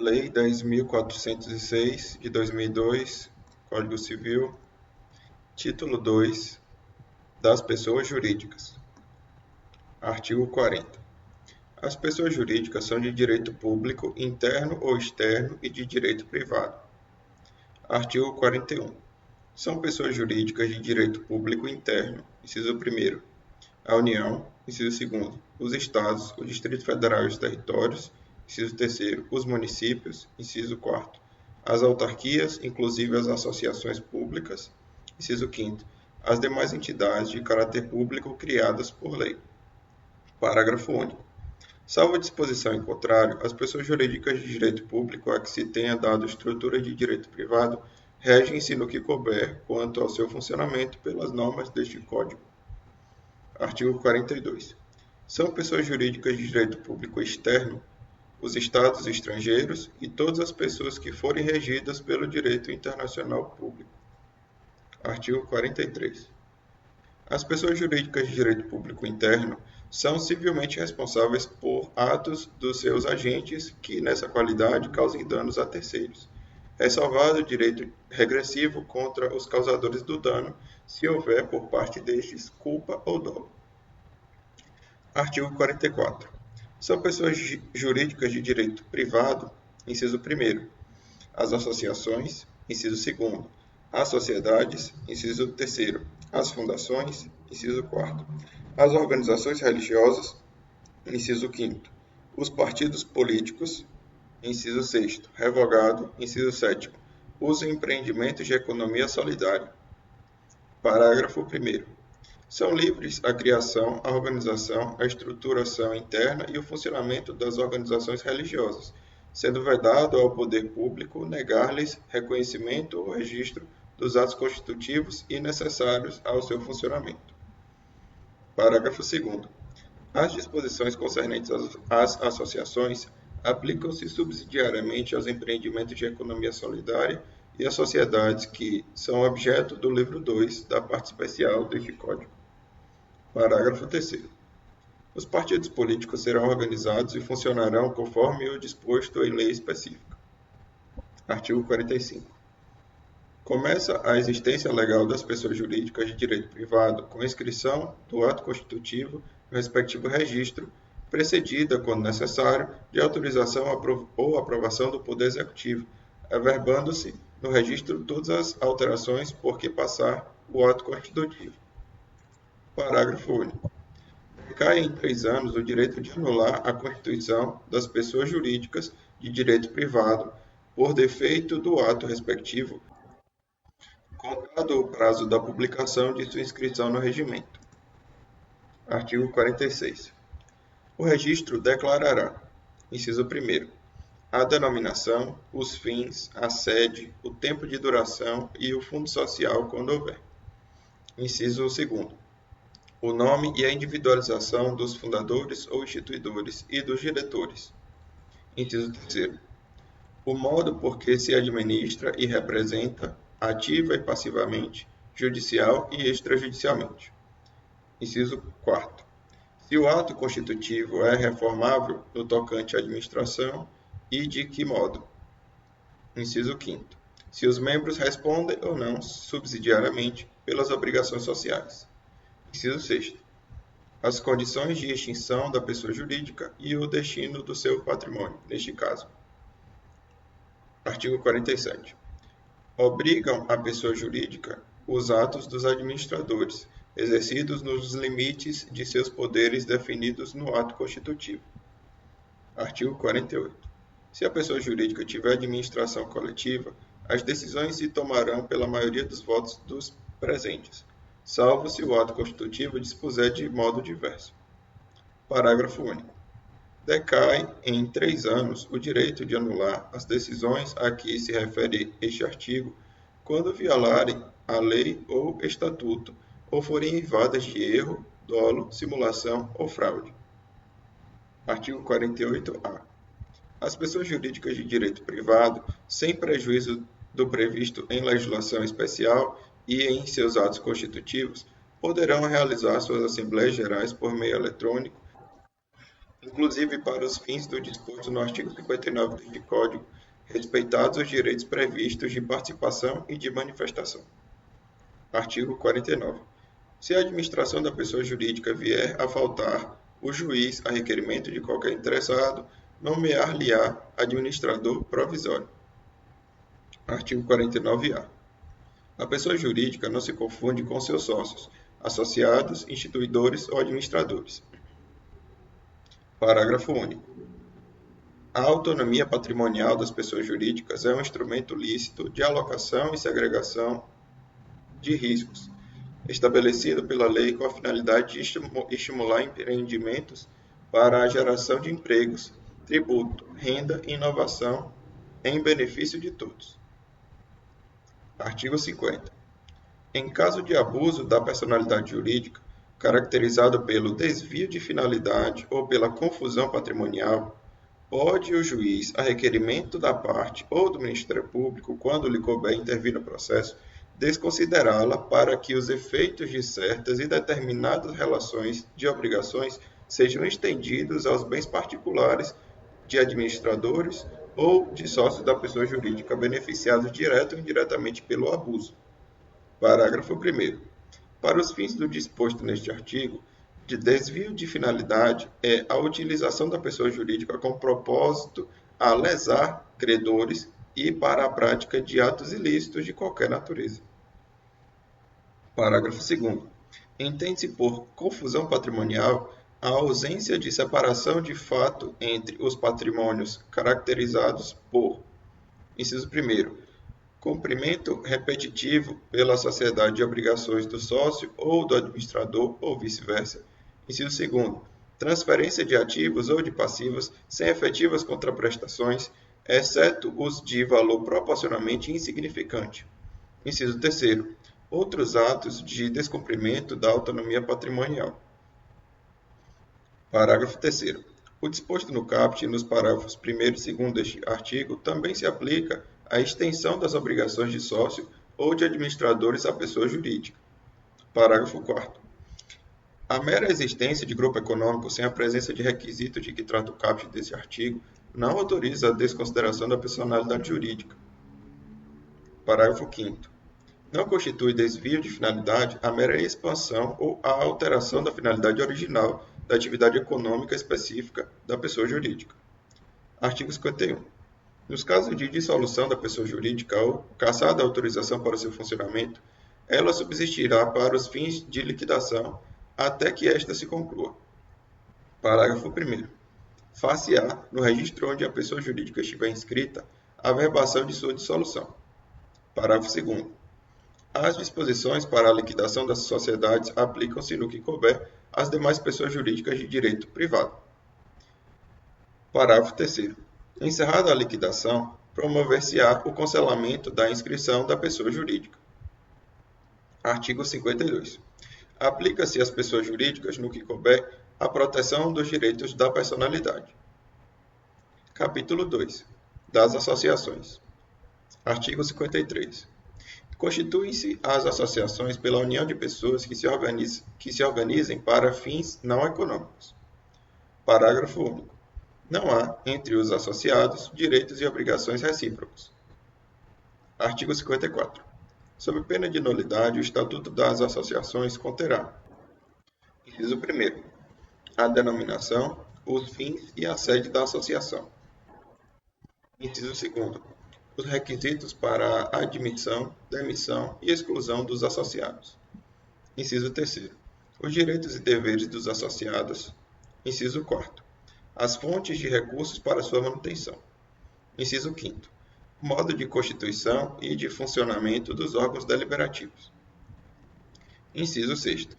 Lei 10.406 de 2002, Código Civil, Título 2, das pessoas jurídicas. Artigo 40. As pessoas jurídicas são de direito público, interno ou externo e de direito privado. Artigo 41. São pessoas jurídicas de direito público interno, inciso 1º, a União, inciso 2º, os Estados, o Distrito Federal e os territórios, inciso 3º, os municípios, inciso 4º, as autarquias, inclusive as associações públicas, inciso 5º, as demais entidades de caráter público criadas por lei. Parágrafo único. Salvo a disposição em contrário, as pessoas jurídicas de direito público a que se tenha dado estrutura de direito privado regem-se no que couber quanto ao seu funcionamento pelas normas deste Código. Artigo 42. São pessoas jurídicas de direito público externo os Estados estrangeiros e todas as pessoas que forem regidas pelo direito internacional público. Artigo 43. As pessoas jurídicas de direito público interno são civilmente responsáveis por atos dos seus agentes que, nessa qualidade, causem danos a terceiros, ressalvado o direito regressivo contra os causadores do dano, se houver por parte destes culpa ou dolo. Artigo 44. São pessoas jurídicas de direito privado, inciso 1º, as associações, inciso 2º, as sociedades, inciso 3º, as fundações, inciso 4º, as organizações religiosas, inciso 5º, os partidos políticos, inciso 6º, revogado, inciso 7º, os empreendimentos de economia solidária. Parágrafo 1º. São livres a criação, a organização, a estruturação interna e o funcionamento das organizações religiosas, sendo vedado ao poder público negar-lhes reconhecimento ou registro dos atos constitutivos e necessários ao seu funcionamento. Parágrafo 2º. As disposições concernentes às associações aplicam-se subsidiariamente aos empreendimentos de economia solidária e às sociedades que são objeto do livro 2 da parte especial deste Código. Parágrafo 3º. Os partidos políticos serão organizados e funcionarão conforme o disposto em lei específica. Artigo 45. Começa a existência legal das pessoas jurídicas de direito privado com a inscrição do ato constitutivo no respectivo registro, precedida, quando necessário, de autorização ou aprovação do Poder Executivo, averbando-se no registro todas as alterações por que passar o ato constitutivo. Parágrafo único. Decai em 3 anos o direito de anular a constituição das pessoas jurídicas de direito privado por defeito do ato respectivo, contado o prazo da publicação de sua inscrição no regimento. Artigo 46. O registro declarará, inciso 1º, a denominação, os fins, a sede, o tempo de duração e o fundo social, quando houver. Inciso 2º, o nome e a individualização dos fundadores ou instituidores e dos diretores. Inciso 3º, o modo por que se administra e representa, ativa e passivamente, judicial e extrajudicialmente. Inciso 4º, se o ato constitutivo é reformável no tocante à administração e de que modo. Inciso 5º, se os membros respondem ou não subsidiariamente pelas obrigações sociais. Inciso 6º, as condições de extinção da pessoa jurídica e o destino do seu patrimônio, neste caso. Artigo 47. Obrigam a pessoa jurídica os atos dos administradores, exercidos nos limites de seus poderes definidos no ato constitutivo. Artigo 48. Se a pessoa jurídica tiver administração coletiva, as decisões se tomarão pela maioria dos votos dos presentes, salvo se o ato constitutivo dispuser de modo diverso. Parágrafo único. Decai em 3 anos o direito de anular as decisões a que se refere este artigo quando violarem a lei ou estatuto ou forem eivadas de erro, dolo, simulação ou fraude. Artigo 48-A. As pessoas jurídicas de direito privado, sem prejuízo do previsto em legislação especial e em seus atos constitutivos, poderão realizar suas assembleias gerais por meio eletrônico, inclusive para os fins do disposto no artigo 59 deste Código, respeitados os direitos previstos de participação e de manifestação. Artigo 49. Se a administração da pessoa jurídica vier a faltar, o juiz, a requerimento de qualquer interessado, nomear-lhe-á administrador provisório. Artigo 49-A. A pessoa jurídica não se confunde com seus sócios, associados, instituidores ou administradores. Parágrafo único. A autonomia patrimonial das pessoas jurídicas é um instrumento lícito de alocação e segregação de riscos, estabelecido pela lei com a finalidade de estimular empreendimentos para a geração de empregos, tributo, renda e inovação em benefício de todos. Artigo 50. Em caso de abuso da personalidade jurídica, caracterizado pelo desvio de finalidade ou pela confusão patrimonial, pode o juiz, a requerimento da parte ou do Ministério Público, quando lhe couber intervir no processo, desconsiderá-la para que os efeitos de certas e determinadas relações de obrigações sejam estendidos aos bens particulares de administradores ou de sócios da pessoa jurídica beneficiados direto ou indiretamente pelo abuso. Parágrafo 1º. Para os fins do disposto neste artigo, de desvio de finalidade é a utilização da pessoa jurídica com propósito a lesar credores e para a prática de atos ilícitos de qualquer natureza. Parágrafo 2º. Entende-se por confusão patrimonial a ausência de separação de fato entre os patrimônios caracterizados por: inciso 1º, cumprimento repetitivo pela sociedade de obrigações do sócio ou do administrador ou vice-versa. Inciso 2º, transferência de ativos ou de passivos sem efetivas contraprestações, exceto os de valor proporcionalmente insignificante. Inciso 3º, outros atos de descumprimento da autonomia patrimonial. Parágrafo 3º. O disposto no caput nos parágrafos 1º e 2º deste artigo também se aplica à extensão das obrigações de sócio ou de administradores à pessoa jurídica. Parágrafo 4º. A mera existência de grupo econômico sem a presença de requisitos de que trata o caput deste artigo não autoriza a desconsideração da personalidade jurídica. Parágrafo 5º. Não constitui desvio de finalidade a mera expansão ou a alteração da finalidade original da atividade econômica específica da pessoa jurídica. Artigo 51. Nos casos de dissolução da pessoa jurídica ou cassada a autorização para seu funcionamento, ela subsistirá para os fins de liquidação até que esta se conclua. Parágrafo 1º. Far-se-á, no registro onde a pessoa jurídica estiver inscrita, a averbação de sua dissolução. Parágrafo 2º. As disposições para a liquidação das sociedades aplicam-se no que couber às demais pessoas jurídicas de direito privado. Parágrafo 3º. Encerrada a liquidação, promover-se-á o cancelamento da inscrição da pessoa jurídica. Artigo 52. Aplica-se às pessoas jurídicas, no que couber, a proteção dos direitos da personalidade. Capítulo 2. Das associações. Artigo 53. Constituem-se as associações pela união de pessoas que se organizem para fins não econômicos. Parágrafo único. Não há, entre os associados, direitos e obrigações recíprocos. Artigo 54. Sob pena de nulidade, o Estatuto das Associações conterá: inciso 1º, a denominação, os fins e a sede da associação. Inciso 2º, os requisitos para a admissão, demissão e exclusão dos associados. Inciso 3º, os direitos e deveres dos associados. Inciso 4º, as fontes de recursos para sua manutenção. Inciso 5º, modo de constituição e de funcionamento dos órgãos deliberativos. Inciso 6º,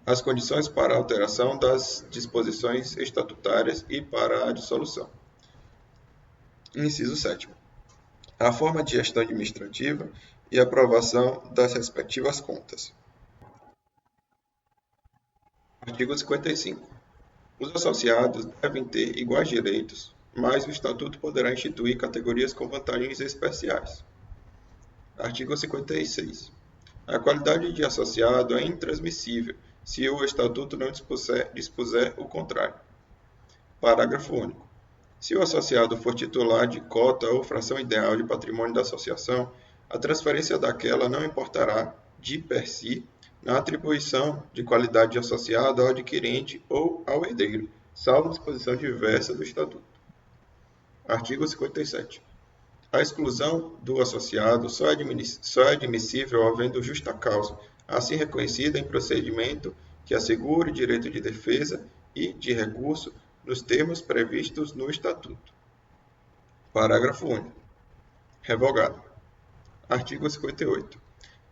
as condições para a alteração das disposições estatutárias e para a dissolução. Inciso 7º, a forma de gestão administrativa e aprovação das respectivas contas. Artigo 55. Os associados devem ter iguais direitos, mas o Estatuto poderá instituir categorias com vantagens especiais. Artigo 56. A qualidade de associado é intransmissível se o Estatuto não dispuser o contrário. Parágrafo único. Se o associado for titular de cota ou fração ideal de patrimônio da associação, a transferência daquela não importará, de per si, na atribuição de qualidade de associado ao adquirente ou ao herdeiro, salvo disposição diversa do Estatuto. Artigo 57. A exclusão do associado só é admissível havendo justa causa, assim reconhecida em procedimento que assegure direito de defesa e de recurso nos termos previstos no Estatuto. Parágrafo único. Revogado. Artigo 58.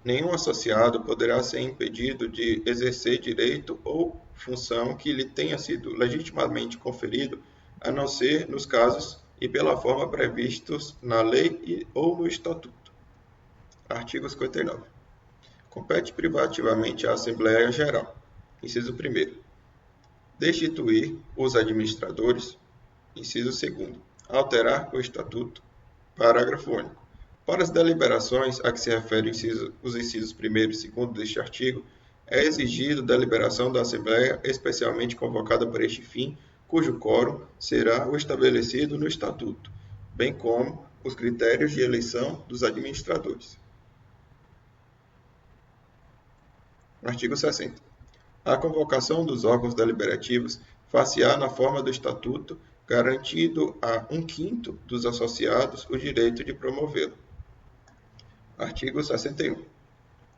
Nenhum associado poderá ser impedido de exercer direito ou função que lhe tenha sido legitimamente conferido, a não ser nos casos e pela forma previstos na lei ou no Estatuto. Artigo 59. Compete privativamente à Assembleia Geral. Inciso 1º. Destituir os administradores. Inciso 2º. Alterar o Estatuto. Parágrafo único. Para as deliberações a que se referem os incisos 1º e 2º deste artigo, é exigido deliberação da Assembleia especialmente convocada para este fim, cujo quórum será o estabelecido no Estatuto, bem como os critérios de eleição dos administradores. Artigo 60. A convocação dos órgãos deliberativos far-se-á na forma do Estatuto, garantido a 1/5 dos associados o direito de promovê-lo. Artigo 61.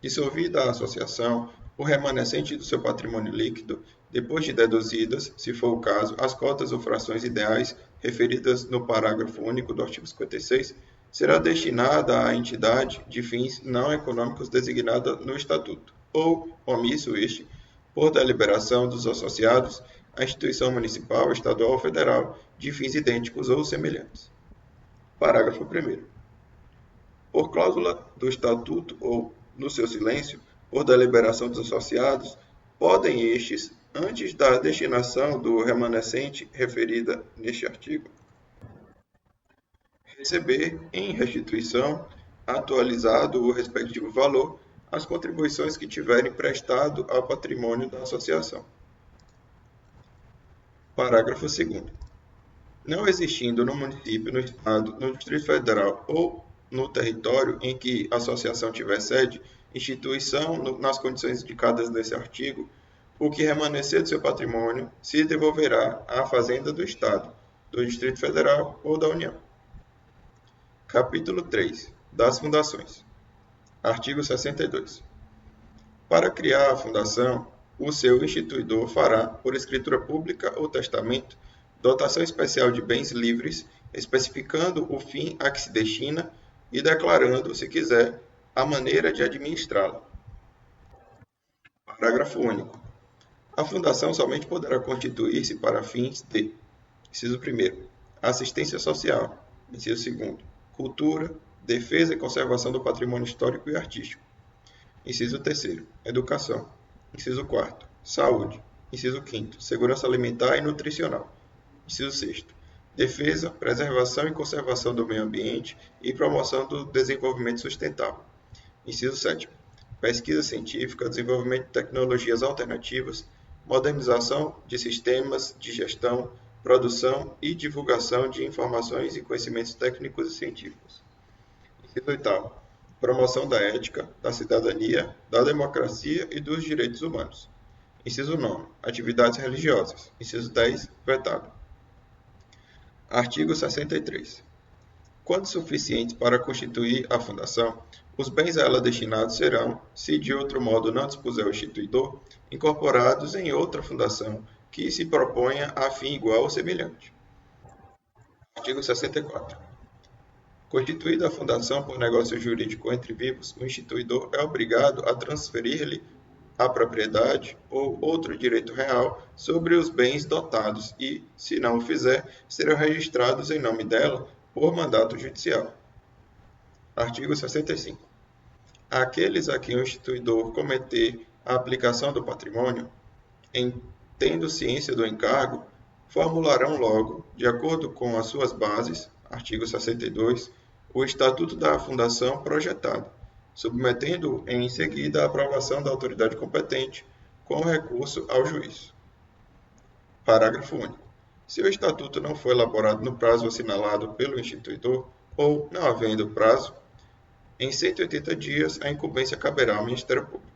Dissolvida a associação, o remanescente do seu patrimônio líquido, depois de deduzidas, se for o caso, as cotas ou frações ideais referidas no parágrafo único do artigo 56, será destinada à entidade de fins não econômicos designada no Estatuto, ou, omisso este, por deliberação dos associados, à instituição municipal, estadual ou federal, de fins idênticos ou semelhantes. Parágrafo 1º. Por cláusula do Estatuto ou, no seu silêncio, por deliberação dos associados, podem estes, antes da destinação do remanescente referida neste artigo, receber em restituição, atualizado o respectivo valor, as contribuições que tiverem prestado ao patrimônio da associação. Parágrafo 2º. Não existindo no município, no Estado, no Distrito Federal ou no território em que a associação tiver sede, instituição nas condições indicadas nesse artigo, o que remanescer do seu patrimônio se devolverá à Fazenda do Estado, do Distrito Federal ou da União. Capítulo 3. Das fundações. Artigo 62. Para criar a fundação, o seu instituidor fará, por escritura pública ou testamento, dotação especial de bens livres, especificando o fim a que se destina e declarando, se quiser, a maneira de administrá-la. Parágrafo único. A fundação somente poderá constituir-se para fins de: inciso 1º, assistência social; inciso 2º, cultura, defesa e conservação do patrimônio histórico e artístico; inciso 3º, educação; inciso 4º, saúde; inciso 5º, segurança alimentar e nutricional; inciso 6º, defesa, preservação e conservação do meio ambiente e promoção do desenvolvimento sustentável; inciso 7º, pesquisa científica, desenvolvimento de tecnologias alternativas, modernização de sistemas de gestão, produção e divulgação de informações e conhecimentos técnicos e científicos. Inciso 8º, promoção da ética, da cidadania, da democracia e dos direitos humanos. Inciso 9º, atividades religiosas. Inciso 10º, vetado. Artigo 63. Quando suficientes para constituir a fundação, os bens a ela destinados serão, se de outro modo não dispuser o instituidor, incorporados em outra fundação que se proponha a fim igual ou semelhante. Artigo 64. Constituída a fundação por negócio jurídico entre vivos, o instituidor é obrigado a transferir-lhe a propriedade ou outro direito real sobre os bens dotados e, se não o fizer, serão registrados em nome dela por mandato judicial. Artigo 65. Aqueles a quem o instituidor cometer a aplicação do patrimônio, tendo ciência do encargo, formularão logo, de acordo com as suas bases, artigo 62, o estatuto da fundação projetado, submetendo em seguida à aprovação da autoridade competente, com recurso ao juiz. Parágrafo único. Se o estatuto não for elaborado no prazo assinalado pelo instituidor, ou não havendo prazo, em 180 dias a incumbência caberá ao Ministério Público.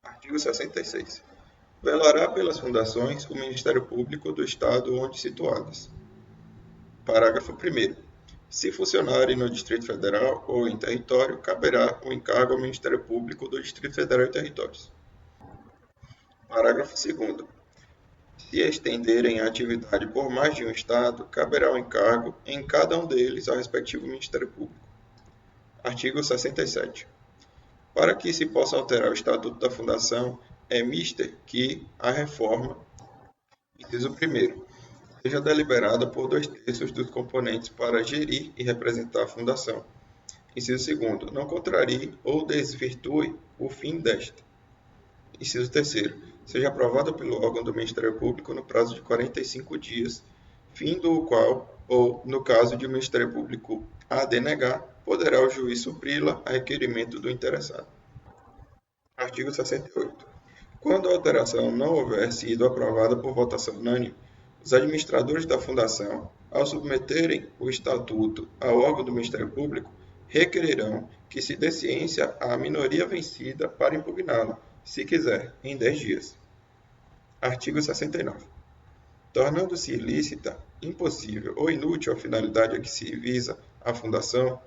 Artigo 66. Velará pelas fundações o Ministério Público do Estado onde situadas. Parágrafo 1º. Se funcionarem no Distrito Federal ou em território, caberá o encargo ao Ministério Público do Distrito Federal e Territórios. Parágrafo 2º. Se estenderem a atividade por mais de um Estado, caberá o encargo em cada um deles ao respectivo Ministério Público. Artigo 67. Para que se possa alterar o Estatuto da Fundação, é mister que a reforma, inciso 1º, seja deliberada por 2/3 dos componentes para gerir e representar a Fundação. Inciso 2º, não contrarie ou desvirtue o fim desta. Inciso 3º, seja aprovada pelo órgão do Ministério Público no prazo de 45 dias, fim do qual, ou no caso de o Ministério Público a denegar, poderá o juiz supri-la a requerimento do interessado. Artigo 68. Quando a alteração não houver sido aprovada por votação unânime, os administradores da Fundação, ao submeterem o Estatuto ao órgão do Ministério Público, requererão que se dê ciência à minoria vencida para impugná-la, se quiser, em 10 dias. Artigo 69. Tornando-se ilícita, impossível ou inútil a finalidade a que se visa a Fundação,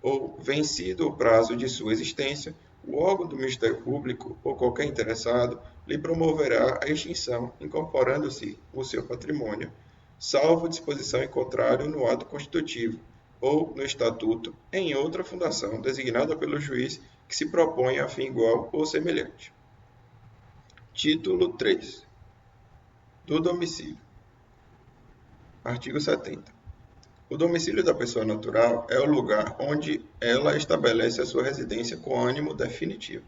ou vencido o prazo de sua existência, o órgão do Ministério Público ou qualquer interessado lhe promoverá a extinção, incorporando-se o seu patrimônio, salvo disposição em contrário no ato constitutivo ou no estatuto em outra fundação designada pelo juiz que se propõe a fim igual ou semelhante. Título 3. Do domicílio. Artigo 70. O domicílio da pessoa natural é o lugar onde ela estabelece a sua residência com ânimo definitivo.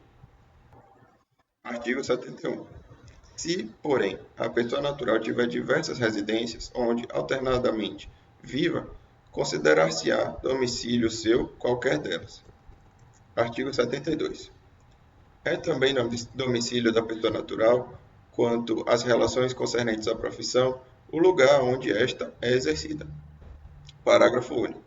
Artigo 71. Se, porém, a pessoa natural tiver diversas residências onde, alternadamente, viva, considerar-se-á domicílio seu qualquer delas. Artigo 72. É também domicílio da pessoa natural, quanto às relações concernentes à profissão, o lugar onde esta é exercida. Parágrafo único.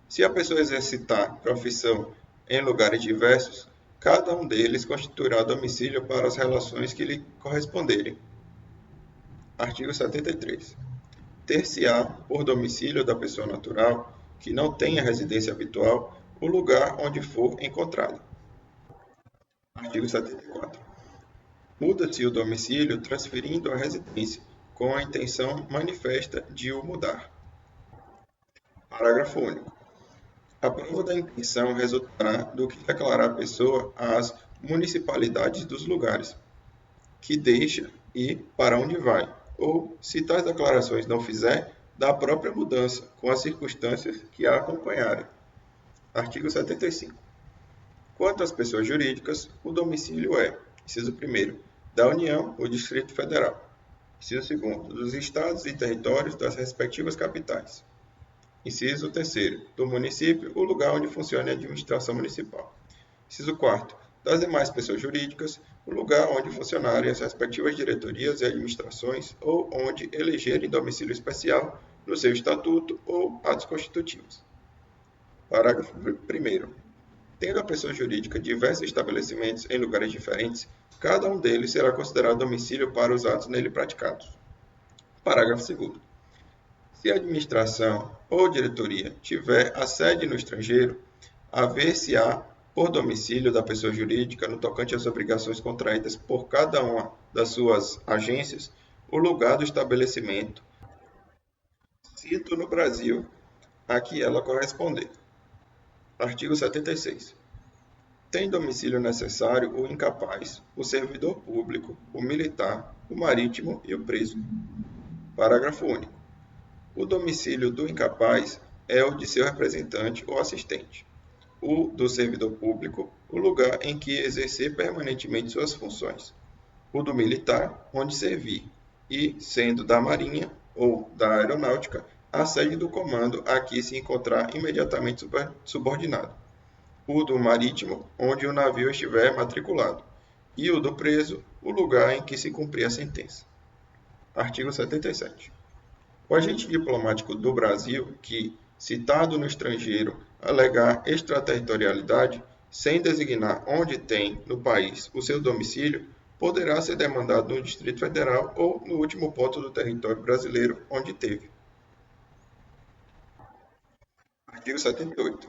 Se a pessoa exercitar profissão em lugares diversos, cada um deles constituirá domicílio para as relações que lhe corresponderem. Artigo 73. Ter-se-á por domicílio da pessoa natural, que não tenha residência habitual, o lugar onde for encontrada. Artigo 74. Muda-se o domicílio transferindo a residência, com a intenção manifesta de o mudar. Parágrafo único. A prova da intenção resultará do que declarar a pessoa às municipalidades dos lugares que deixa e para onde vai, ou, se tais declarações não fizer, da própria mudança, com as circunstâncias que a acompanharem. Artigo 75. Quanto às pessoas jurídicas, o domicílio é, inciso 1º, da União ou Distrito Federal, inciso 2º, dos estados e territórios das respectivas capitais. Inciso 3º, do município, o lugar onde funcione a administração municipal. Inciso 4º, das demais pessoas jurídicas, o lugar onde funcionarem as respectivas diretorias e administrações ou onde elegerem domicílio especial no seu estatuto ou atos constitutivos. Parágrafo 1º. Tendo a pessoa jurídica diversos estabelecimentos em lugares diferentes, cada um deles será considerado domicílio para os atos nele praticados. Parágrafo 2º. Se a administração ou diretoria tiver a sede no estrangeiro, haver-se-á por domicílio da pessoa jurídica, no tocante às obrigações contraídas por cada uma das suas agências, o lugar do estabelecimento, cito no Brasil, a que ela corresponder. Artigo 76. Tem domicílio necessário o incapaz, o servidor público, o militar, o marítimo e o preso. Parágrafo único. O domicílio do incapaz é o de seu representante ou assistente. O do servidor público, o lugar em que exercer permanentemente suas funções. O do militar, onde servir. E, sendo da Marinha ou da Aeronáutica, a sede do comando a que se encontrar imediatamente subordinado. O do marítimo, onde o navio estiver matriculado. E o do preso, o lugar em que se cumprir a sentença. Artigo 77. O agente diplomático do Brasil que, citado no estrangeiro, alegar extraterritorialidade, sem designar onde tem no país o seu domicílio, poderá ser demandado no Distrito Federal ou no último ponto do território brasileiro onde teve. Artigo 78.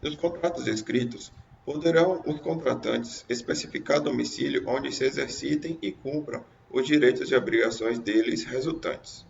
Nos contratos escritos, poderão os contratantes especificar domicílio onde se exercitem e cumpram os direitos e obrigações deles resultantes.